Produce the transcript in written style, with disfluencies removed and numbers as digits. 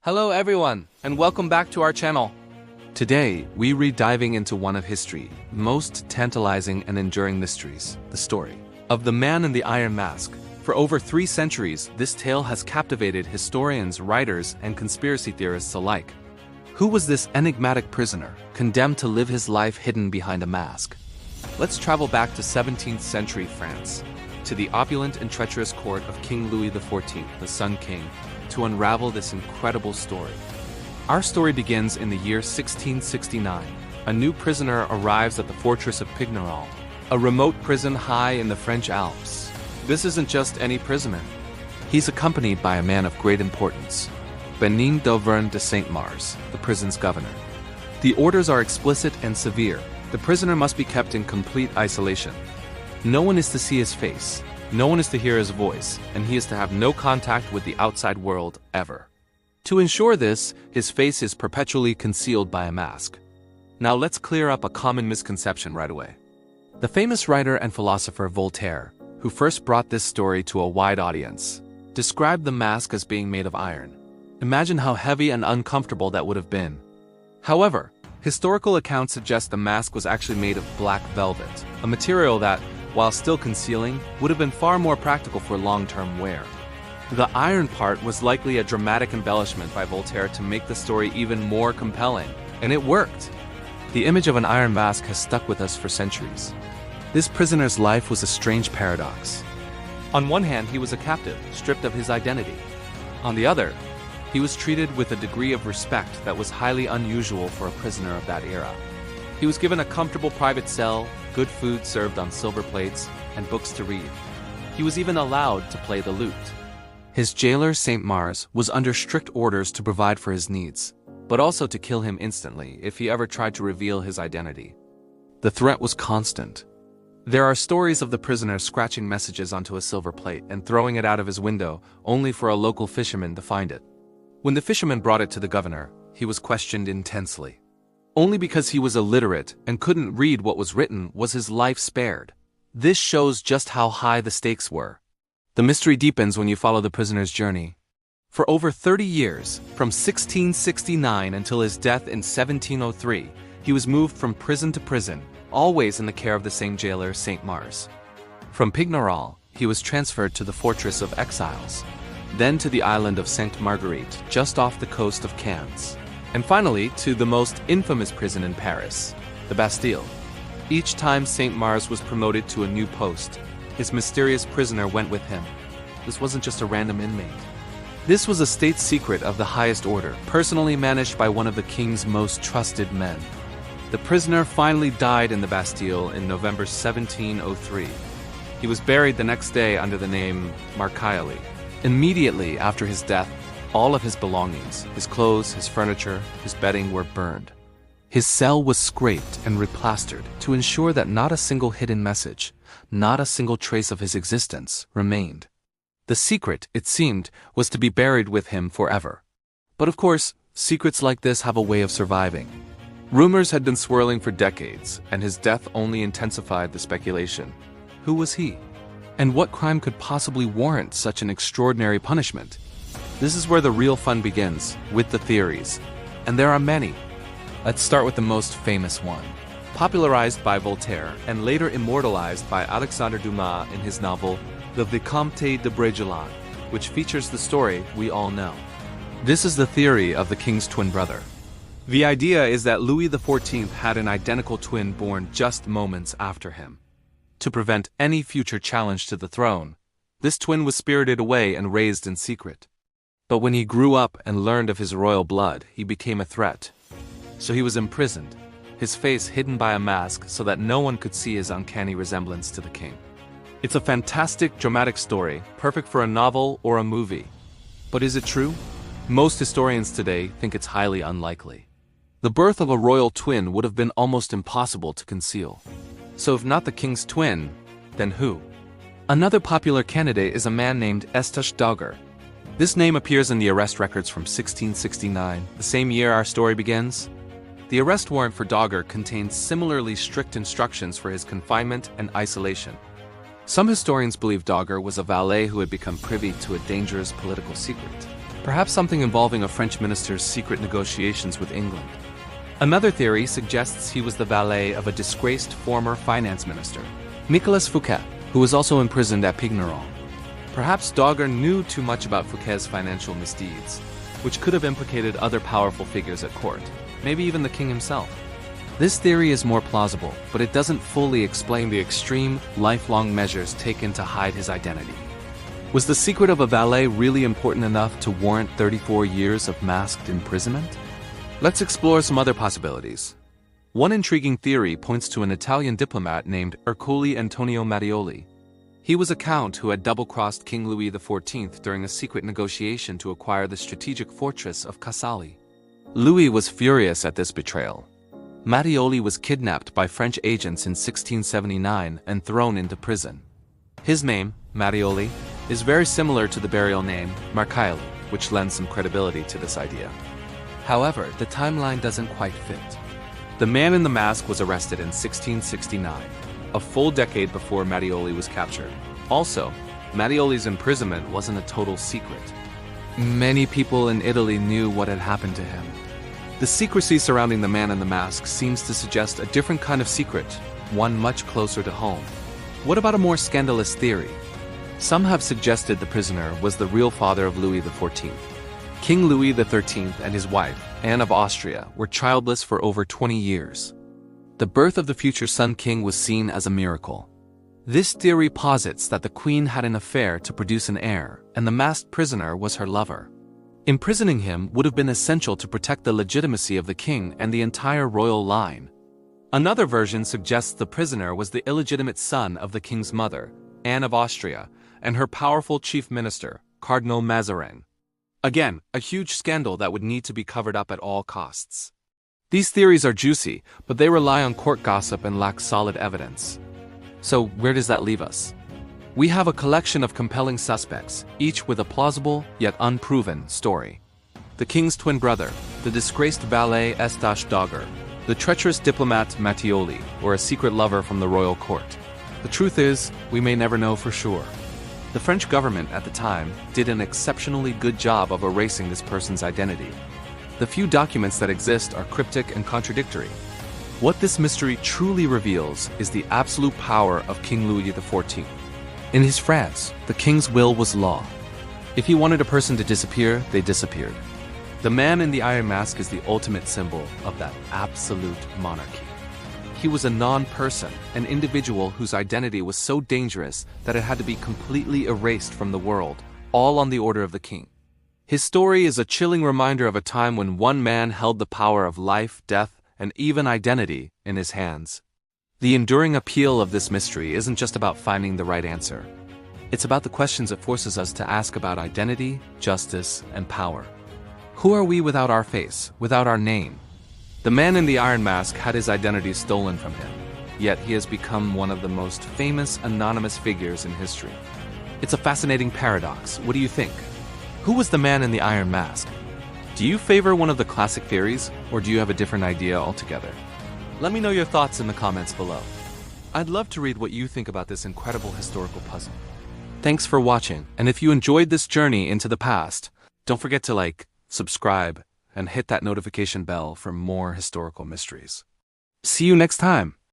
Hello everyone, and welcome back to our channel. Today, we re-diving into one of history's most tantalizing and enduring mysteries, the story of the Man in the Iron Mask. For over 3 centuries, this tale has captivated historians, writers, and conspiracy theorists alike. Who was this enigmatic prisoner, condemned to live his life hidden behind a mask? Let's travel back to 17th century France, to the opulent and treacherous court of King Louis XIV, the Sun King, to unravel this incredible story. Our story begins in the year 1669. A new prisoner arrives at the fortress of Pignerol, a remote prison high in the French Alps. This isn't just any prisoner. He's accompanied by a man of great importance, Benin d'Auvergne de Saint-Mars, the prison's governor. The orders are explicit and severe. The prisoner must be kept in complete isolation. No one is to see his face. No one is to hear his voice, and he is to have no contact with the outside world ever. To ensure this, his face is perpetually concealed by a mask. Now let's clear up a common misconception right away. The famous writer and philosopher Voltaire, who first brought this story to a wide audience, described the mask as being made of iron. Imagine how heavy and uncomfortable that would have been. However, historical accounts suggest the mask was actually made of black velvet, a material that, while still concealing, would have been far more practical for long-term wear. The iron part was likely a dramatic embellishment by Voltaire to make the story even more compelling, and it worked. The image of an iron mask has stuck with us for centuries. This prisoner's life was a strange paradox. On one hand, he was a captive, stripped of his identity. On the other, he was treated with a degree of respect that was highly unusual for a prisoner of that era. He was given a comfortable private cell, good food served on silver plates, and books to read. He was even allowed to play the lute. His jailer, Saint-Mars, was under strict orders to provide for his needs, but also to kill him instantly if he ever tried to reveal his identity. The threat was constant. There are stories of the prisoner scratching messages onto a silver plate and throwing it out of his window, only for a local fisherman to find it. When the fisherman brought it to the governor, he was questioned intensely. Only because he was illiterate and couldn't read what was written was his life spared. This shows just how high the stakes were. The mystery deepens when you follow the prisoner's journey. For over 30 years, from 1669 until his death in 1703, he was moved from prison to prison, always in the care of the same jailer, Saint-Mars. From Pignerol, he was transferred to the Fortress of Exiles, then to the island of Sainte Marguerite, just off the coast of Cannes, and finally to the most infamous prison in Paris, the Bastille. Each time Saint-Mars was promoted to a new post, his mysterious prisoner went with him. This wasn't just a random inmate. This was a state secret of the highest order, personally managed by one of the king's most trusted men. The prisoner finally died in the Bastille in November 1703. He was buried the next day under the name Marcaille. Immediately after his death, all of his belongings, his clothes, his furniture, his bedding were burned. His cell was scraped and replastered to ensure that not a single hidden message, not a single trace of his existence remained. The secret, it seemed, was to be buried with him forever. But of course, secrets like this have a way of surviving. Rumors had been swirling for decades, and his death only intensified the speculation. Who was he? And what crime could possibly warrant such an extraordinary punishment? This is where the real fun begins, with the theories. And there are many. Let's start with the most famous one. Popularized by Voltaire and later immortalized by Alexandre Dumas in his novel, The Vicomte de Bragelonne, which features the story we all know. This is the theory of the king's twin brother. The idea is that Louis XIV had an identical twin born just moments after him. To prevent any future challenge to the throne, this twin was spirited away and raised in secret. But when he grew up and learned of his royal blood, he became a threat. So he was imprisoned, his face hidden by a mask so that no one could see his uncanny resemblance to the king. It's a fantastic, dramatic story, perfect for a novel or a movie. But is it true? Most historians today think it's highly unlikely. The birth of a royal twin would have been almost impossible to conceal. So if not the king's twin, then who? Another popular candidate is a man named Eustache Dogger. This name appears in the arrest records from 1669, the same year our story begins. The arrest warrant for Dogger contains similarly strict instructions for his confinement and isolation. Some historians believe Dogger was a valet who had become privy to a dangerous political secret. Perhaps something involving a French minister's secret negotiations with England. Another theory suggests he was the valet of a disgraced former finance minister, Nicolas Fouquet, who was also imprisoned at Pignerol. Perhaps Dogger knew too much about Fouquet's financial misdeeds, which could have implicated other powerful figures at court, maybe even the king himself. This theory is more plausible, but it doesn't fully explain the extreme, lifelong measures taken to hide his identity. Was the secret of a valet really important enough to warrant 34 years of masked imprisonment? Let's explore some other possibilities. One intriguing theory points to an Italian diplomat named Ercole Antonio Mattioli. He was a count who had double-crossed King Louis XIV during a secret negotiation to acquire the strategic fortress of Casale. Louis was furious at this betrayal. Mattioli was kidnapped by French agents in 1679 and thrown into prison. His name, Mattioli, is very similar to the burial name Marcaili, which lends some credibility to this idea. However, the timeline doesn't quite fit. The man in the mask was arrested in 1669, a full decade before Mattioli was captured. Also, Mattioli's imprisonment wasn't a total secret. Many people in Italy knew what had happened to him. The secrecy surrounding the man in the mask seems to suggest a different kind of secret, one much closer to home. What about a more scandalous theory? Some have suggested the prisoner was the real father of Louis XIV. King Louis XIII and his wife, Anne of Austria, were childless for over 20 years. The birth of the future Sun King was seen as a miracle. This theory posits that the queen had an affair to produce an heir, and the masked prisoner was her lover. Imprisoning him would have been essential to protect the legitimacy of the king and the entire royal line. Another version suggests the prisoner was the illegitimate son of the king's mother, Anne of Austria, and her powerful chief minister, Cardinal Mazarin. Again, a huge scandal that would need to be covered up at all costs. These theories are juicy, but they rely on court gossip and lack solid evidence. So where does that leave us? We have a collection of compelling suspects, each with a plausible, yet unproven, story. The king's twin brother, the disgraced valet Eustache Dogger, the treacherous diplomat Mattioli, or a secret lover from the royal court. The truth is, we may never know for sure. The French government at the time did an exceptionally good job of erasing this person's identity. The few documents that exist are cryptic and contradictory. What this mystery truly reveals is the absolute power of King Louis XIV. In his France, the king's will was law. If he wanted a person to disappear, they disappeared. The man in the iron mask is the ultimate symbol of that absolute monarchy. He was a non-person, an individual whose identity was so dangerous that it had to be completely erased from the world, all on the order of the king. His story is a chilling reminder of a time when one man held the power of life, death, and even identity in his hands. The enduring appeal of this mystery isn't just about finding the right answer. It's about the questions it forces us to ask about identity, justice, and power. Who are we without our face, without our name? The man in the iron mask had his identity stolen from him, yet he has become one of the most famous anonymous figures in history. It's a fascinating paradox. What do you think? Who was the man in the iron mask? Do you favor one of the classic theories, or do you have a different idea altogether? Let me know your thoughts in the comments below. I'd love to read what you think about this incredible historical puzzle. Thanks for watching, and if you enjoyed this journey into the past, don't forget to like, subscribe, and hit that notification bell for more historical mysteries. See you next time!